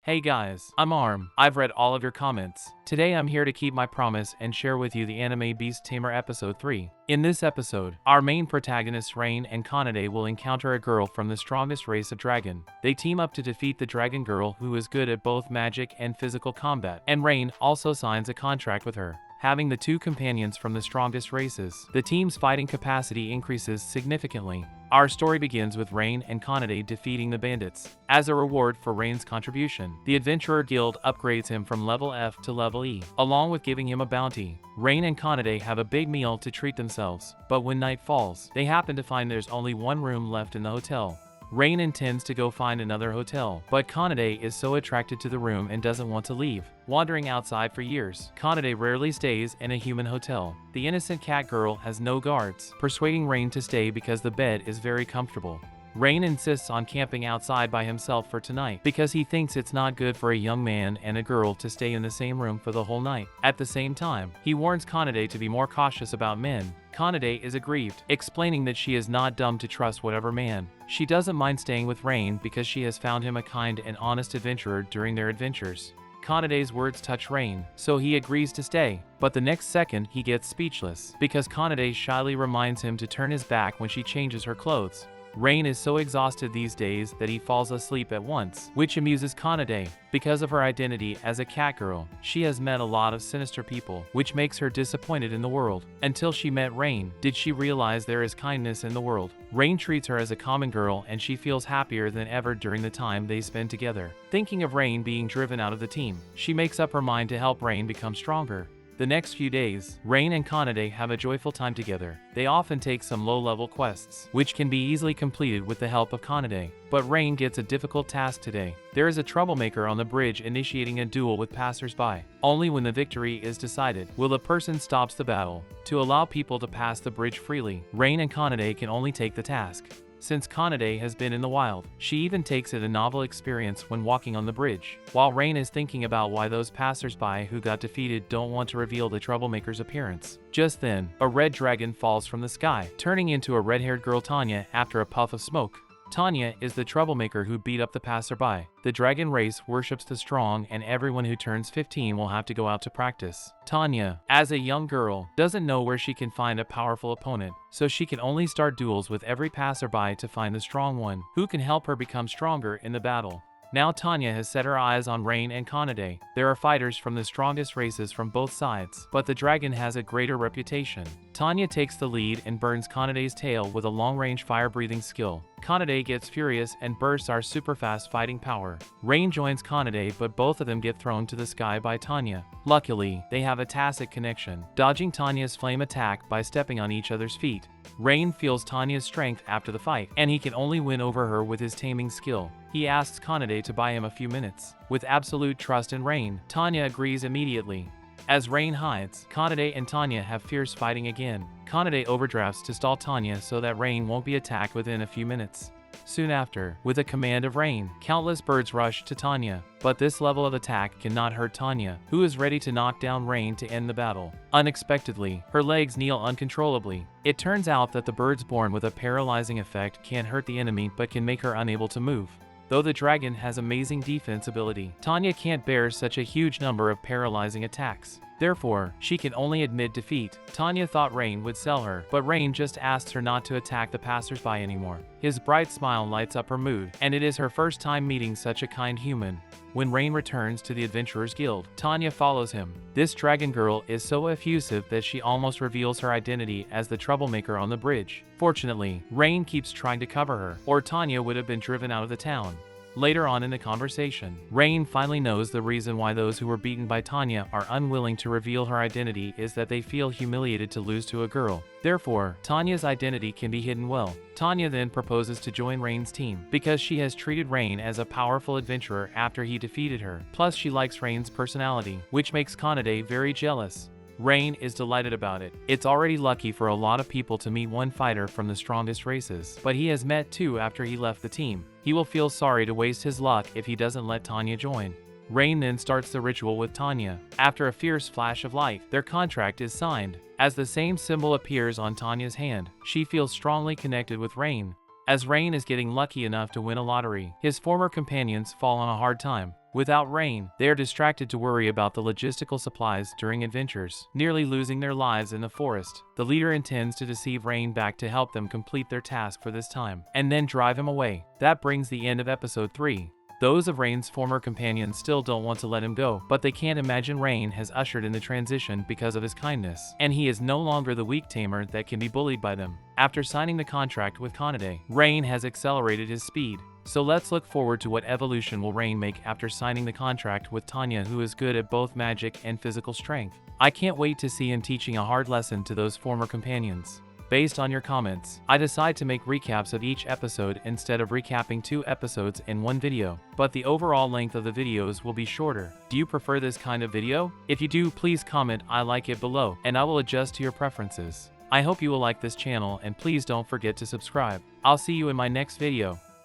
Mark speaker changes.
Speaker 1: Hey guys, I'm Arm. I've read all of your comments. Today I'm here to keep my promise and share with you the anime Beast Tamer episode 3. In this episode, our main protagonists Rain and Kanade will encounter a girl from the strongest race of dragon. They team up to defeat the dragon girl who is good at both magic and physical combat, and Rain also signs a contract with her. Having the two companions from the strongest races, the team's fighting capacity increases significantly. Our story begins with Rain and Kanade defeating the bandits. As a reward for Rain's contribution, the Adventurer Guild upgrades him from level F to level E, along with giving him a bounty. Rain and Kanade have a big meal to treat themselves, but when night falls, they happen to find there's only one room left in the hotel. Rain intends to go find another hotel, but Kanade is so attracted to the room and doesn't want to leave. Wandering outside for years, Kanade rarely stays in a human hotel. The innocent cat girl has no guards, persuading Rain to stay because the bed is very comfortable. Rain insists on camping outside by himself for tonight because he thinks it's not good for a young man and a girl to stay in the same room for the whole night. At the same time, he warns Kanade to be more cautious about men. Kanade is aggrieved, explaining that she is not dumb to trust whatever man. She doesn't mind staying with Rain because she has found him a kind and honest adventurer during their adventures. Kanade's words touch Rain, so he agrees to stay, but the next second he gets speechless because Kanade shyly reminds him to turn his back when she changes her clothes. Rain is so exhausted these days that he falls asleep at once, which amuses Kanade. Because of her identity as a cat girl, she has met a lot of sinister people, which makes her disappointed in the world. Until she met Rain, did she realize there is kindness in the world. Rain treats her as a common girl and she feels happier than ever during the time they spend together. Thinking of Rain being driven out of the team, she makes up her mind to help Rain become stronger. The next few days, Rain and Kanade have a joyful time together. They often take some low-level quests, which can be easily completed with the help of Kanade. But Rain gets a difficult task today. There is a troublemaker on the bridge initiating a duel with passers-by. Only when the victory is decided will the person stops the battle. To allow people to pass the bridge freely, Rain and Kanade can only take the task. Since Kanade has been in the wild, she even takes it a novel experience when walking on the bridge. While Rain is thinking about why those passers-by who got defeated don't want to reveal the troublemaker's appearance. Just then, a red dragon falls from the sky, turning into a red-haired girl Tanya after a puff of smoke. Tanya is the troublemaker who beat up the passerby. The dragon race worships the strong and everyone who turns 15 will have to go out to practice. Tanya, as a young girl, doesn't know where she can find a powerful opponent, so she can only start duels with every passerby to find the strong one, who can help her become stronger in the battle. Now Tanya has set her eyes on Rain and Kanade. There are fighters from the strongest races from both sides, but the dragon has a greater reputation. Tanya takes the lead and burns Kanade's tail with a long-range fire-breathing skill. Kanade gets furious and bursts our super-fast fighting power. Rain joins Kanade, but both of them get thrown to the sky by Tanya. Luckily, they have a tacit connection, dodging Tanya's flame attack by stepping on each other's feet. Rain feels Tanya's strength after the fight, and he can only win over her with his taming skill. He asks Kanade to buy him a few minutes. With absolute trust in Rain, Tanya agrees immediately. As Rain hides, Kanade and Tanya have fierce fighting again. Kanade overdrafts to stall Tanya so that Rain won't be attacked within a few minutes. Soon after, with a command of Rain, countless birds rush to Tanya. But this level of attack cannot hurt Tanya, who is ready to knock down Rain to end the battle. Unexpectedly, her legs kneel uncontrollably. It turns out that the birds born with a paralyzing effect can't hurt the enemy but can make her unable to move. Though the dragon has amazing defense ability, Tanya can't bear such a huge number of paralyzing attacks. Therefore, she can only admit defeat. Tanya thought Rain would sell her, but Rain just asks her not to attack the passersby anymore. His bright smile lights up her mood, and it is her first time meeting such a kind human. When Rain returns to the Adventurers Guild, Tanya follows him. This dragon girl is so effusive that she almost reveals her identity as the troublemaker on the bridge. Fortunately, Rain keeps trying to cover her, or Tanya would have been driven out of the town. Later on in the conversation, Rain finally knows the reason why those who were beaten by Tanya are unwilling to reveal her identity is that they feel humiliated to lose to a girl. Therefore, Tanya's identity can be hidden well. Tanya then proposes to join Rain's team because she has treated Rain as a powerful adventurer after he defeated her. Plus, she likes Rain's personality, which makes Kanade very jealous. Rain is delighted about it. It's already lucky for a lot of people to meet one fighter from the strongest races, but he has met two after he left the team. He will feel sorry to waste his luck if he doesn't let Tanya join. Rain then starts the ritual with Tanya. After a fierce flash of light, their contract is signed. As the same symbol appears on Tanya's hand, she feels strongly connected with Rain. As Rain is getting lucky enough to win a lottery, his former companions fall on a hard time. Without Rain, they are distracted to worry about the logistical supplies during adventures, nearly losing their lives in the forest. The leader intends to deceive Rain back to help them complete their task for this time, and then drive him away. That brings the end of episode 3. Those of Rain's former companions still don't want to let him go, but they can't imagine Rain has ushered in the transition because of his kindness, and he is no longer the weak tamer that can be bullied by them. After signing the contract with Kanade, Rain has accelerated his speed. So let's look forward to what evolution will Rain make after signing the contract with Tanya, who is good at both magic and physical strength. I can't wait to see him teaching a hard lesson to those former companions. Based on your comments, I decide to make recaps of each episode instead of recapping 2 episodes in one video, but the overall length of the videos will be shorter. Do you prefer this kind of video? If you do, please comment "I like it" below, and I will adjust to your preferences. I hope you will like this channel, and please don't forget to subscribe. I'll see you in my next video.